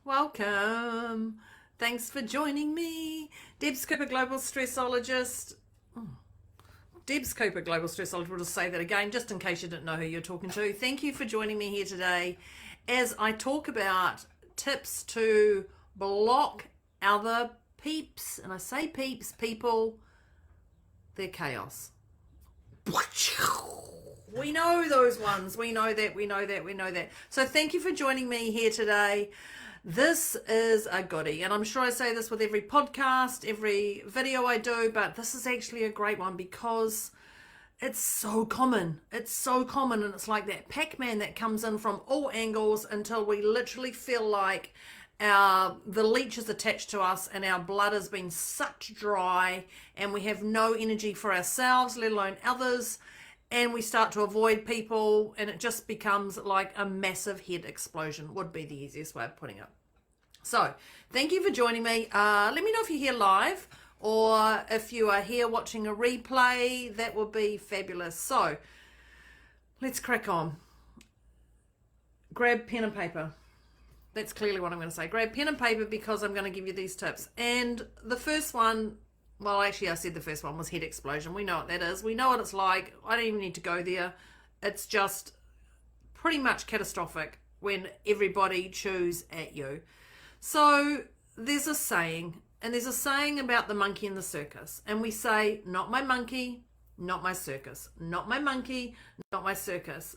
Welcome. Thanks for joining me. Debz Cooper, Global Stressologist. Debz Cooper, Global Stressologist. We'll just say that again, just in case you didn't know who you're talking to. Thank you for joining me here today as I talk about tips to block other peeps. And I say peeps, people, they're chaos. We know those ones. We know that. So thank you for joining me here today. This is a goodie, and I'm sure I say this with every podcast, every video I do, but this is actually a great one because it's so common. It's so common, and it's like that Pac-Man that comes in from all angles until we literally feel like the leech is attached to us and our blood has been sucked dry and we have no energy for ourselves, let alone others. And we start to avoid people, and it just becomes like a massive head explosion, would be the easiest way of putting it. So, thank you for joining me. Let me know if you're here live, or if you are here watching a replay, that would be fabulous. So, let's crack on. Grab pen and paper. That's clearly what I'm going to say. Grab pen and paper because I'm going to give you these tips. And the first one, well, actually, I said the first one was head explosion. We know what that is. We know what it's like. I don't even need to go there. It's just pretty much catastrophic when everybody chews at you. So there's a saying, and there's a saying about the monkey in the circus. And we say, not my monkey, not my circus. Not my monkey, not my circus.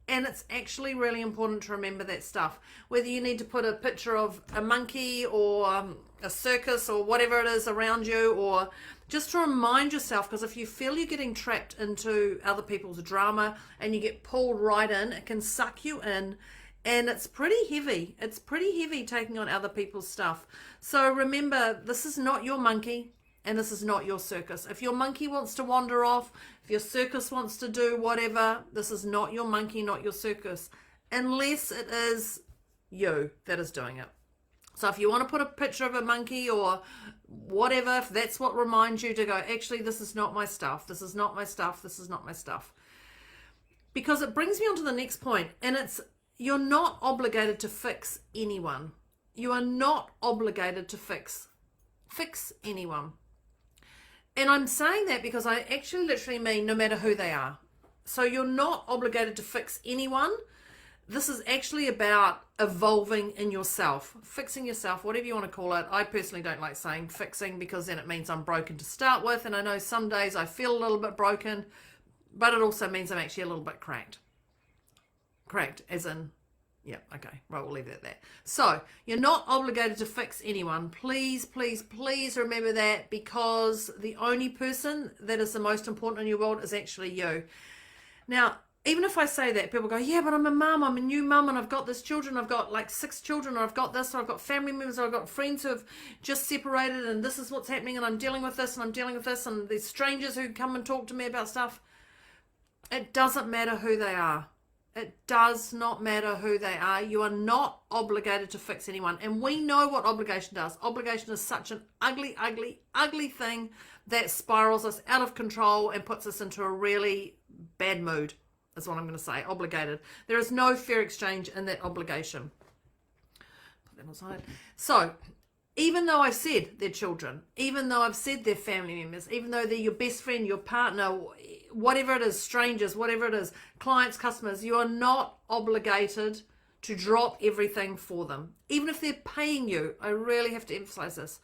And it's actually really important to remember that stuff. Whether you need to put a picture of a monkey or a circus or whatever it is around you, or just to remind yourself, because if you feel you're getting trapped into other people's drama and you get pulled right in, it can suck you in, and it's pretty heavy. It's pretty heavy taking on other people's stuff. So remember, this is not your monkey. And this is not your circus. If your monkey wants to wander off, if your circus wants to do whatever, this is not your monkey, not your circus, unless it is you that is doing it. So if you want to put a picture of a monkey or whatever, if that's what reminds you to go, actually, this is not my stuff. This is not my stuff. This is not my stuff. Because it brings me on to the next point, and it's, you're not obligated to fix anyone. You are not obligated to fix anyone. And I'm saying that because I actually literally mean no matter who they are. So you're not obligated to fix anyone. This is actually about evolving in yourself, fixing yourself, whatever you want to call it. I personally don't like saying fixing because then it means I'm broken to start with. And I know some days I feel a little bit broken, but it also means I'm actually a little bit cracked. Cracked as in, yeah, okay, right, we'll leave it at that. So, you're not obligated to fix anyone. Please, please, please remember that, because the only person that is the most important in your world is actually you. Now, even if I say that, people go, yeah, but I'm a mum, I'm a new mum, and I've got this children, I've got like 6 children, or I've got this, or I've got family members, or I've got friends who have just separated, and this is what's happening, and I'm dealing with this, and I'm dealing with this, and there's strangers who come and talk to me about stuff. It doesn't matter who they are. It does not matter who they are. You are not obligated to fix anyone. And we know what obligation does. Obligation is such an ugly, ugly, ugly thing that spirals us out of control and puts us into a really bad mood, is what I'm going to say. Obligated. There is no fair exchange in that obligation. Put that aside. So, even though I've said they're children, even though I've said they're family members, even though they're your best friend, your partner, whatever it is, strangers, whatever it is, clients, customers, you are not obligated to drop everything for them. Even if they're paying you, I really have to emphasize this.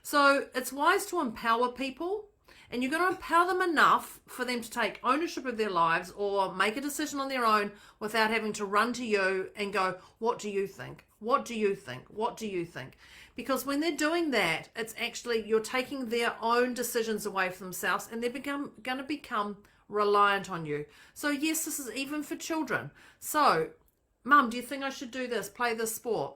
So it's wise to empower people, and you're going to empower them enough for them to take ownership of their lives or make a decision on their own without having to run to you and go, what do you think? What do you think? What do you think? Because when they're doing that, it's actually, you're taking their own decisions away from themselves, and they're going to become reliant on you. So yes, this is even for children. So, Mum, do you think I should do this, play this sport?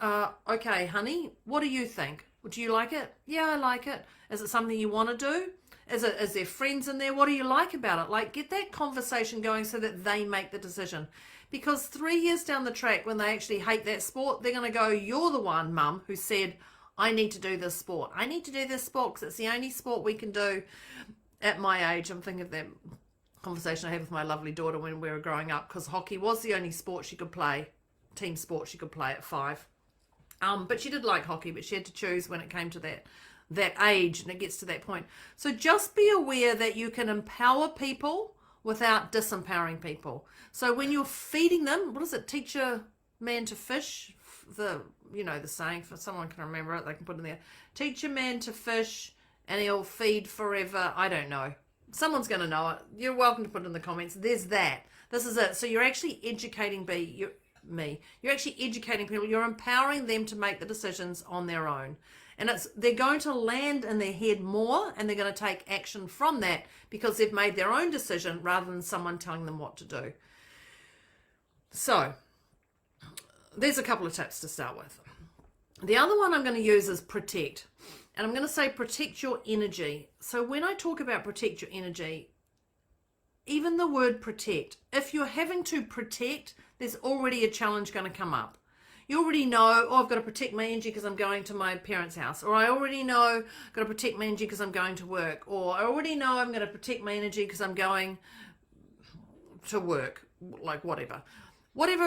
Okay, honey, what do you think? Do you like it? Yeah, I like it. Is it something you want to do? Is there friends in there? What do you like about it? Like, get that conversation going so that they make the decision. Because 3 years down the track, when they actually hate that sport, they're going to go, you're the one, Mum, who said, I need to do this sport. I need to do this sport because it's the only sport we can do at my age. I'm thinking of that conversation I had with my lovely daughter when we were growing up, because hockey was the only sport she could play, team sport she could play at 5. But she did like hockey, but she had to choose when it came to that age, and it gets to that point. So just be aware that you can empower people without disempowering people. So when you're feeding them, what is it? Teach a man to fish. The saying, for someone can remember it, they can put it in there. Teach a man to fish and he'll feed forever. I don't know. Someone's going to know it. You're welcome to put it in the comments. There's that. This is it. So you're actually educating me. You're actually educating people. You're empowering them to make the decisions on their own. And they're going to land in their head more, and they're going to take action from that because they've made their own decision rather than someone telling them what to do. So there's a couple of tips to start with. The other one I'm going to use is protect. And I'm going to say protect your energy. So when I talk about protect your energy, even the word protect, if you're having to protect, there's already a challenge going to come up. You already know, I've got to protect my energy because I'm going to my parents' house. Or I already know I've got to protect my energy because I'm going to work. Or I already know I'm going to protect my energy because I'm going to work. Like whatever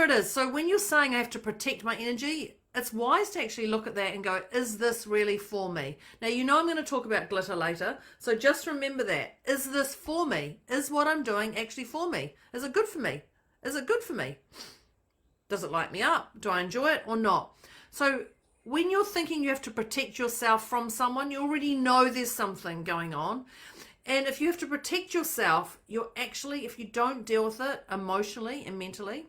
it is. So when you're saying I have to protect my energy, it's wise to actually look at that and go, is this really for me? Now, I'm going to talk about glitter later. So just remember that. Is this for me? Is what I'm doing actually for me? Is it good for me? Is it good for me? Does it light me up? Do I enjoy it or not? So when you're thinking you have to protect yourself from someone, you already know there's something going on. And if you have to protect yourself, you're actually, if you don't deal with it emotionally and mentally,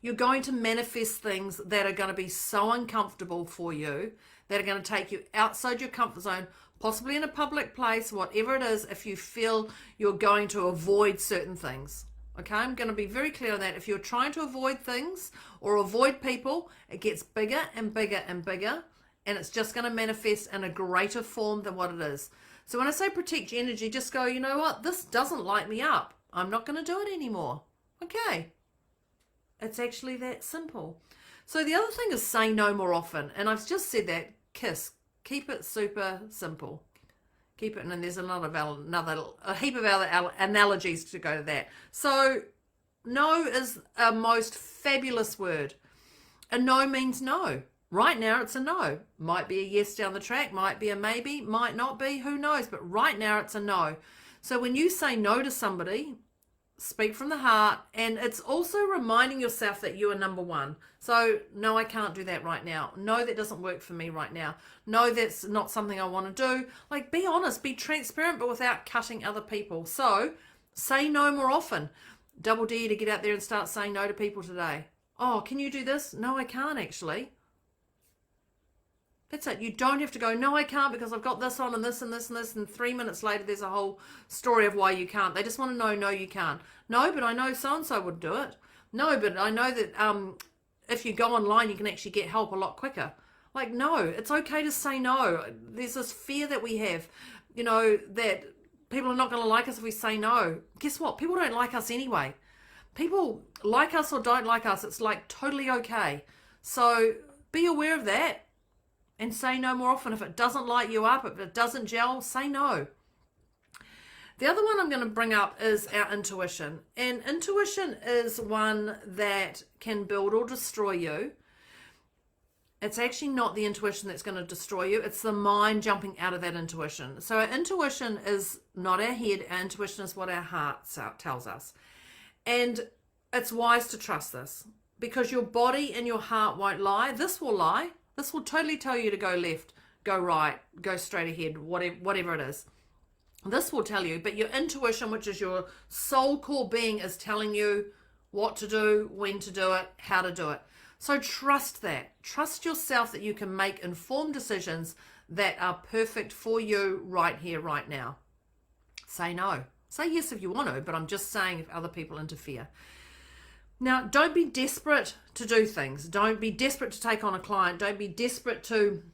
you're going to manifest things that are going to be so uncomfortable for you, that are going to take you outside your comfort zone, possibly in a public place, whatever it is, if you feel you're going to avoid certain things. Okay, I'm going to be very clear on that. If you're trying to avoid things or avoid people, it gets bigger and bigger and bigger, and it's just going to manifest in a greater form than what it is. So when I say protect your energy, just go, you know what, this doesn't light me up. I'm not going to do it anymore. Okay. It's actually that simple. So the other thing is say no more often. And I've just said that, KISS. Keep it super simple. Keep it, and then there's a heap of other analogies to go to that. So no is a most fabulous word. A no means no. Right now it's a no. Might be a yes down the track, might be a maybe, might not be, who knows. But right now it's a no. So when you say no to somebody, speak from the heart, and it's also reminding yourself that you are number one. So no, I can't do that right now. No, that doesn't work for me right now. No, that's not something I want to do. Like, be honest, be transparent, but without cutting other people. So say no more often. Double dare to get out there and start saying no to people today. Oh, can you do this? No, I can't actually. That's it. You don't have to go, no, I can't because I've got this on and this and this and this, and 3 minutes later there's a whole story of why you can't. They just want to know, no, you can't. No, but I know so-and-so would do it. No, but I know that if you go online you can actually get help a lot quicker. Like, no, it's okay to say no. There's this fear that we have, that people are not going to like us if we say no. Guess what? People don't like us anyway. People like us or don't like us. It's like totally okay. So be aware of that. And say no more often. If it doesn't light you up, if it doesn't gel, say no. The other one I'm going to bring up is our intuition. And intuition is one that can build or destroy you. It's actually not the intuition that's going to destroy you. It's the mind jumping out of that intuition. So our intuition is not our head. Our intuition is what our heart tells us. And it's wise to trust this, because your body and your heart won't lie. This will lie. This will totally tell you to go left, go right, go straight ahead, whatever it is. This will tell you, but your intuition, which is your soul core being, is telling you what to do, when to do it, how to do it. So trust that. Trust yourself that you can make informed decisions that are perfect for you right here, right now. Say no. Say yes if you want to, but I'm just saying if other people interfere. Now, don't be desperate to do things. Don't be desperate to take on a client. Don't be desperate to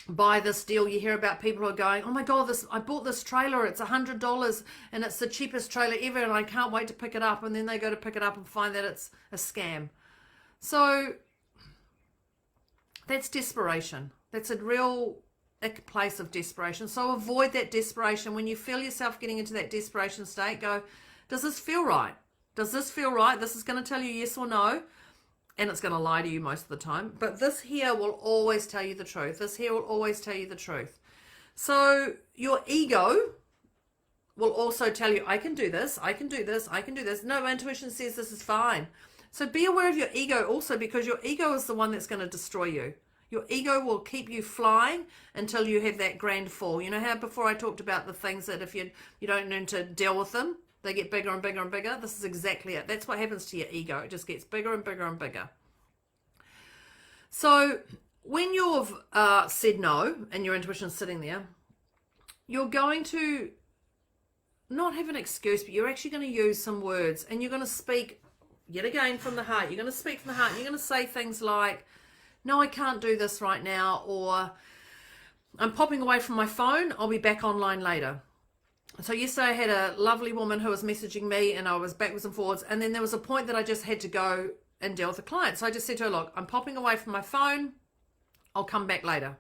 buy this deal. You hear about people who are going, oh my God, I bought this trailer. It's $100 and it's the cheapest trailer ever and I can't wait to pick it up. And then they go to pick it up and find that it's a scam. So that's desperation. That's a real place of desperation. So avoid that desperation. When you feel yourself getting into that desperation state, go, does this feel right? Does this feel right? This is going to tell you yes or no. and it's going to lie to you most of the time. But this here will always tell you the truth. This here will always tell you the truth. So your ego will also tell you, I can do this, I can do this, I can do this. No, my intuition says this is fine. So be aware of your ego also, because your ego is the one that's going to destroy you. Your ego will keep you flying until you have that grand fall. You know how before I talked about the things that if you don't learn to deal with them, they get bigger and bigger and bigger? This is exactly it. That's what happens to your ego. It just gets bigger and bigger and bigger. So when you've said no and your intuition's sitting there, you're going to not have an excuse, but you're actually going to use some words, and you're going to speak yet again from the heart. You're going to speak from the heart. You're going to say things like, no, I can't do this right now, or I'm popping away from my phone. I'll be back online later. So yesterday I had a lovely woman who was messaging me, and I was backwards and forwards, and then there was a point that I just had to go and deal with a client. So I just said to her, look, I'm popping away from my phone. I'll come back later.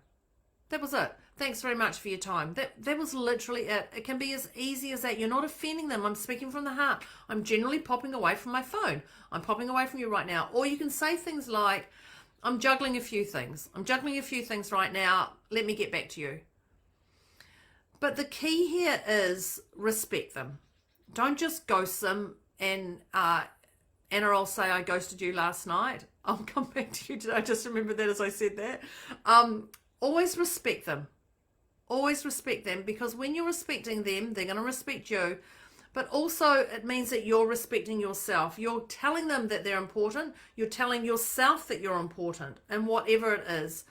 That was it. Thanks very much for your time. That was literally it. It can be as easy as that. You're not offending them. I'm speaking from the heart. I'm generally popping away from my phone. I'm popping away from you right now. Or you can say things like, I'm juggling a few things. I'm juggling a few things right now. Let me get back to you. But the key here is respect them. Don't just ghost them. And Anna, I'll say I ghosted you last night. I'll come back to you today. I just remembered that as I said that. Always respect them. Always respect them, because when you're respecting them, they're going to respect you. But also it means that you're respecting yourself. You're telling them that they're important. You're telling yourself that you're important, and whatever it is.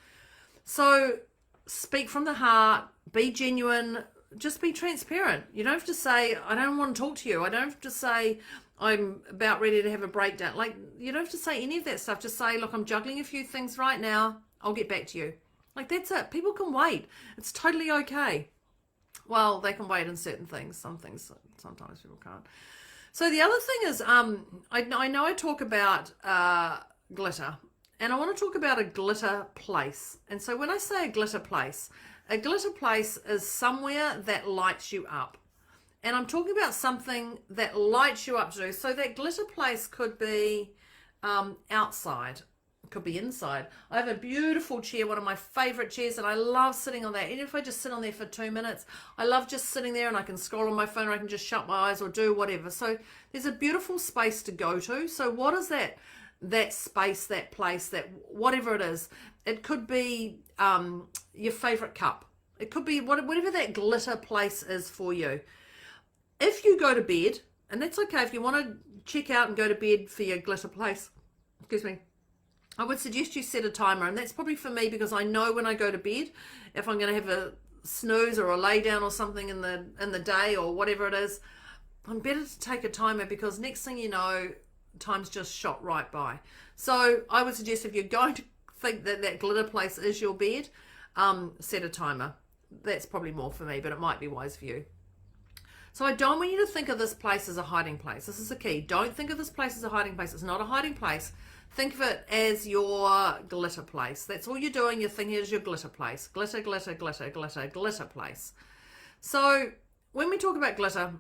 So speak from the heart, be genuine, just be transparent. You don't have to say, I don't want to talk to you. I don't have to say, I'm about ready to have a breakdown. Like, you don't have to say any of that stuff. Just say, look, I'm juggling a few things right now. I'll get back to you. Like, that's it. People can wait. It's totally okay. Well, they can wait in certain things. Some things, sometimes people can't. So the other thing is, I know I talk about glitter, and I want to talk about a glitter place. And so when I say a glitter place is somewhere that lights you up. And I'm talking about something that lights you up to do. So that glitter place could be outside. It could be inside. I have a beautiful chair, one of my favorite chairs, and I love sitting on that. Even if I just sit on there for 2 minutes, I love just sitting there, and I can scroll on my phone, or I can just shut my eyes or do whatever. So there's a beautiful space to go to. So what is that space, that place, that whatever it is? It could be your favorite cup. It could be whatever that glitter place is for you. If you go to bed, and that's okay, if you want to check out and go to bed for your glitter place, excuse me, I would suggest you set a timer. And that's probably for me, because I know when I go to bed, if I'm going to have a snooze or a lay down or something in the day or whatever it is, I'm better to take a timer, because next thing you know, time's just shot right by. So I would suggest, if you're going to think that that glitter place is your bed, set a timer. That's probably more for me, but it might be wise for you. So I don't want you to think of this place as a hiding place. This is the key. Don't think of this place as a hiding place. It's not a hiding place. Think of it as your glitter place. That's all you're doing. You're thinking it's your glitter place. Glitter, glitter, glitter, glitter, glitter place. So when we talk about glitter,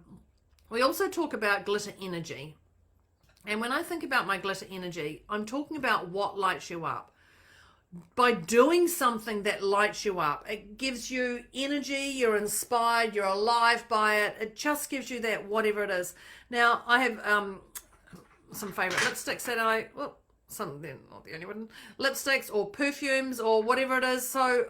we also talk about glitter energy. And when I think about my glitter energy, I'm talking about what lights you up. By doing something that lights you up, it gives you energy, you're inspired, you're alive by it. It just gives you that whatever it is. Now, I have some favorite lipsticks that they're not the only one, lipsticks or perfumes or whatever it is. So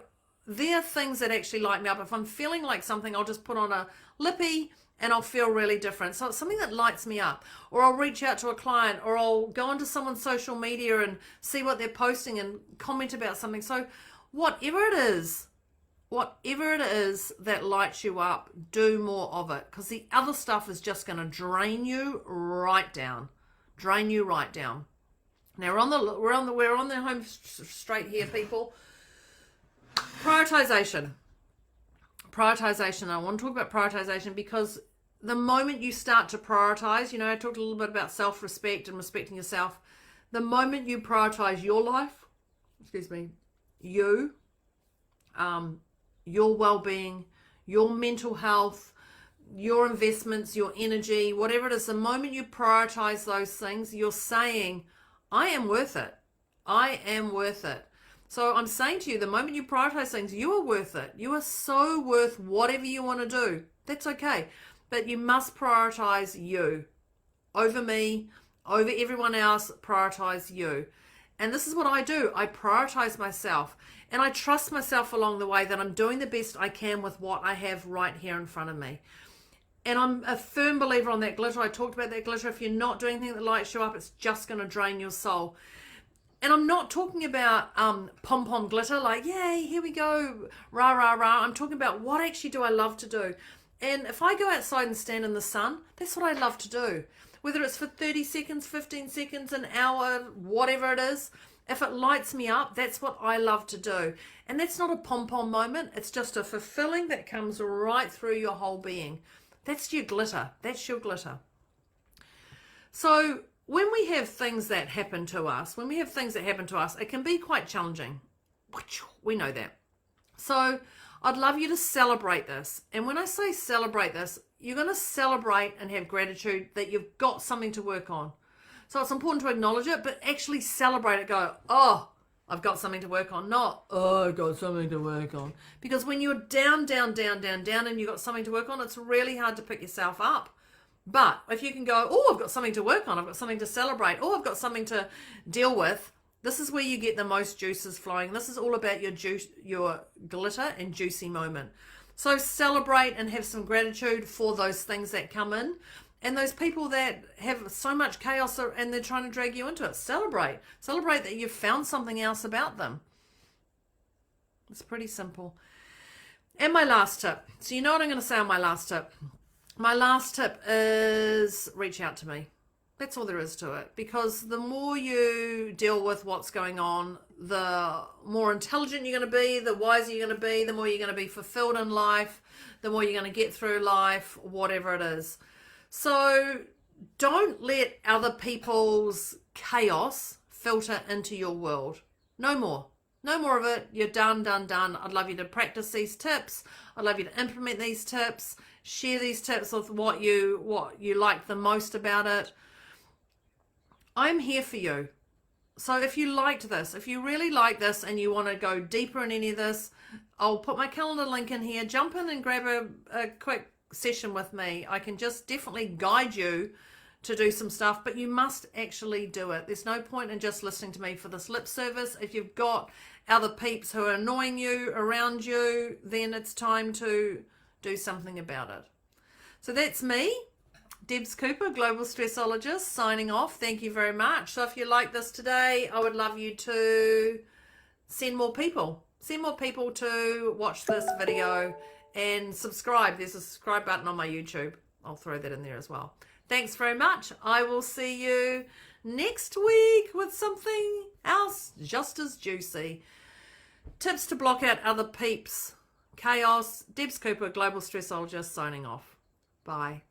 they're things that actually light me up. If I'm feeling like something, I'll just put on a lippy and I'll feel really different. So it's something that lights me up. Or I'll reach out to a client, or I'll go onto someone's social media and see what they're posting and comment about something. So whatever it is that lights you up, do more of it, because the other stuff is just going to drain you right down. Now we're on the home straight here, people. Prioritization. I want to talk about prioritization, because the moment you start to prioritize, I talked a little bit about self-respect and respecting yourself. The moment you prioritize your life, your well-being, your mental health, your investments, your energy, whatever it is, the moment you prioritize those things, you're saying, I am worth it. I am worth it. So I'm saying to you, the moment you prioritize things, you are worth it. You are so worth whatever you want to do. That's okay. But you must prioritize you over me, over everyone else. Prioritize you. And this is what I do. I prioritize myself, and I trust myself along the way that I'm doing the best I can with what I have right here in front of me. And I'm a firm believer on that glitter. I talked about that glitter. If you're not doing anything that lights you up, it's just going to drain your soul. And I'm not talking about pom-pom glitter, like, yay, here we go, rah, rah, rah. I'm talking about what actually do I love to do. And if I go outside and stand in the sun, that's what I love to do. Whether it's for 30 seconds, 15 seconds, an hour, whatever it is, if it lights me up, that's what I love to do. And that's not a pom-pom moment. It's just a fulfilling that comes right through your whole being. That's your glitter. That's your glitter. So when we have things that happen to us, it can be quite challenging. We know that. So I'd love you to celebrate this. And when I say celebrate this, you're going to celebrate and have gratitude that you've got something to work on. So it's important to acknowledge it, but actually celebrate it. Go, oh, I've got something to work on. Not, oh, I've got something to work on. Because when you're down, and you've got something to work on, it's really hard to pick yourself up. But if you can go, oh, I've got something to work on, I've got something to celebrate, oh, I've got something to deal with, this is where you get the most juices flowing. This is all about your juice, your glitter and juicy moment. So celebrate and have some gratitude for those things that come in. And those people that have so much chaos and they're trying to drag you into it, celebrate. Celebrate that you've found something else about them. It's pretty simple. And my last tip. So you know what I'm going to say on my last tip. My last tip is reach out to me. That's all there is to it. Because the more you deal with what's going on, the more intelligent you're going to be, the wiser you're going to be, the more you're going to be fulfilled in life, the more you're going to get through life, whatever it is. So don't let other people's chaos filter into your world. No more. No more of it. You're done. I'd love you to practice these tips. I'd love you to implement these tips. Share these tips with what you like the most about it. I'm here for you. So if you liked this, if you really like this and you want to go deeper in any of this, I'll put my calendar link in here. Jump in and grab a quick session with me. I can just definitely guide you to do some stuff, but you must actually do it. There's no point in just listening to me for this lip service. If you've got other peeps who are annoying you around you, then it's time to do something about it. So that's me, Debz Cooper, Global Stressologist, signing off. Thank you very much. So if you like this today, I would love you to send more people to watch this video and subscribe. There's a subscribe button on my YouTube. I'll throw that in there as well. Thanks very much. I will see you next week with something else just as juicy. Tips to block out other peeps. Chaos. Debz Cooper, Global Stressologist, signing off. Bye.